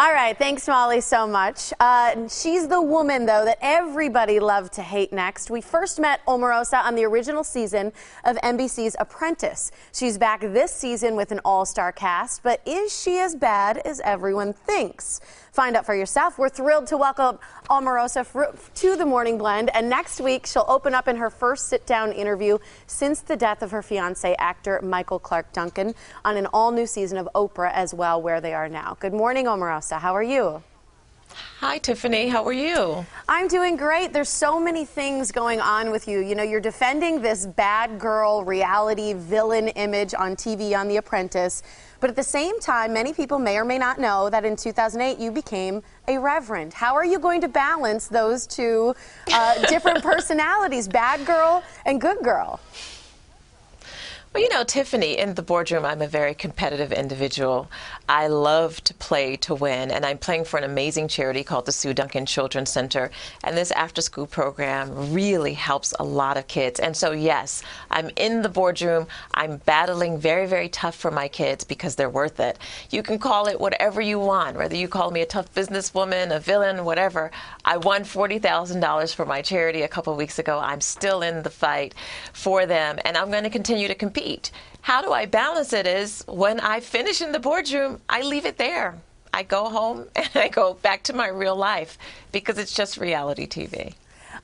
All right, thanks, Molly, so much. She's the woman, though, that everybody loved to hate next. We first met Omarosa on the original season of NBC's Apprentice. She's back this season with an all-star cast, but is she as bad as everyone thinks? Find out for yourself. We're thrilled to welcome Omarosa to the Morning Blend, and next week she'll open up in her first sit-down interview since the death of her fiancé, actor Michael Clarke Duncan, on an all-new season of Oprah as well, where they are now. Good morning, Omarosa. How are you? Hi, Tiffany. How are you? I'm doing great. There's so many things going on with you. You know, you're defending this bad girl reality villain image on TV on The Apprentice, but at the same time, many people may or may not know that in 2008 you became a reverend. How are you going to balance those two different personalities, bad girl and good girl? Well, you know, Tiffany, in the boardroom, I'm a very competitive individual. I love to play to win, and I'm playing for an amazing charity called the Sue Duncan Children's Center, and this after-school program really helps a lot of kids. And so, yes, I'm in the boardroom. I'm battling very, very tough for my kids because they're worth it. You can call it whatever you want, whether you call me a tough businesswoman, a villain, whatever. I won $40,000 for my charity a couple of weeks ago. I'm still in the fight for them, and I'm going to continue to compete. How do I balance it is when I finish in the boardroom, I leave it there. I go home and I go back to my real life because it's just reality TV.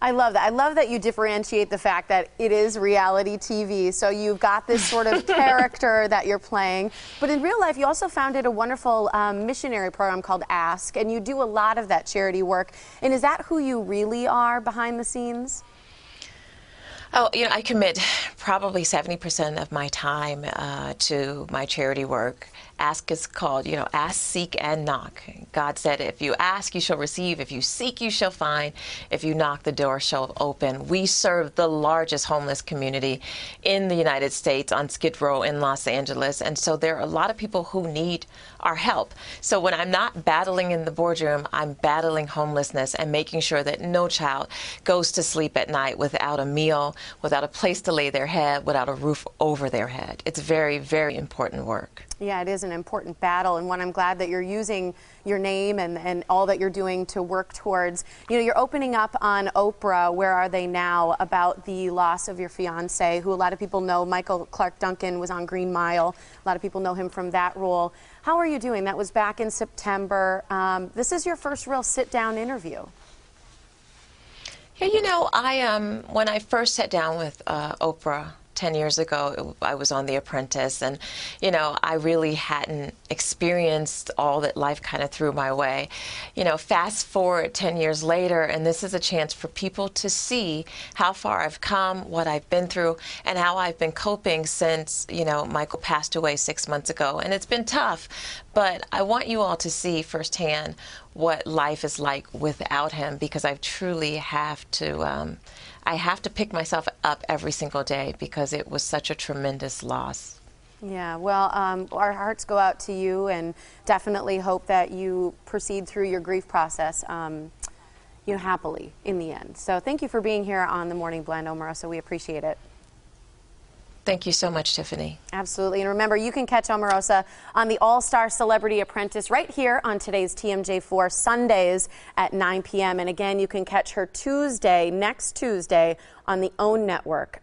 I love that. I love that you differentiate the fact that it is reality TV. So you've got this sort of character that you're playing. But in real life, you also founded a wonderful missionary program called Ask, and you do a lot of that charity work. And is that who you really are behind the scenes? Oh, you know, I commit probably 70% of my time to my charity work. Ask is called, you know, ask, seek, and knock. God said, if you ask, you shall receive. If you seek, you shall find. If you knock, the door shall open. We serve the largest homeless community in the United States on Skid Row in Los Angeles. And so there are a lot of people who need our help. So when I'm not battling in the boardroom, I'm battling homelessness and making sure that no child goes to sleep at night without a meal, without a place to lay their head, without a roof over their head. It's very, very important work. Yeah, it is an important battle, and one I'm glad that you're using your name and all that you're doing to work towards. You know, you're opening up on Oprah, Where Are They Now?, about the loss of your fiancé, who a lot of people know. Michael Clarke Duncan was on Green Mile. A lot of people know him from that role. How are you doing? That was back in September. This is your first real sit-down interview. Yeah, you know, when I first sat down with Oprah 10 years ago, I was on The Apprentice, and, you know, I really hadn't experienced all that life kind of threw my way. You know, fast forward 10 years later, and this is a chance for people to see how far I've come, what I've been through, and how I've been coping since, you know, Michael passed away 6 months ago. And it's been tough, but I want you all to see firsthand what life is like without him, because I truly have to I have to pick myself up every single day because it was such a tremendous loss. Yeah, well, our hearts go out to you, and definitely hope that you proceed through your grief process, you know, happily in the end. So thank you for being here on the Morning Blend, Omarosa. We appreciate it. Thank you so much, Tiffany. Absolutely. And remember, you can catch Omarosa on the All-Star Celebrity Apprentice right here on today's TMJ4 Sundays at 9 p.m. And again, you can catch her next Tuesday on the OWN network.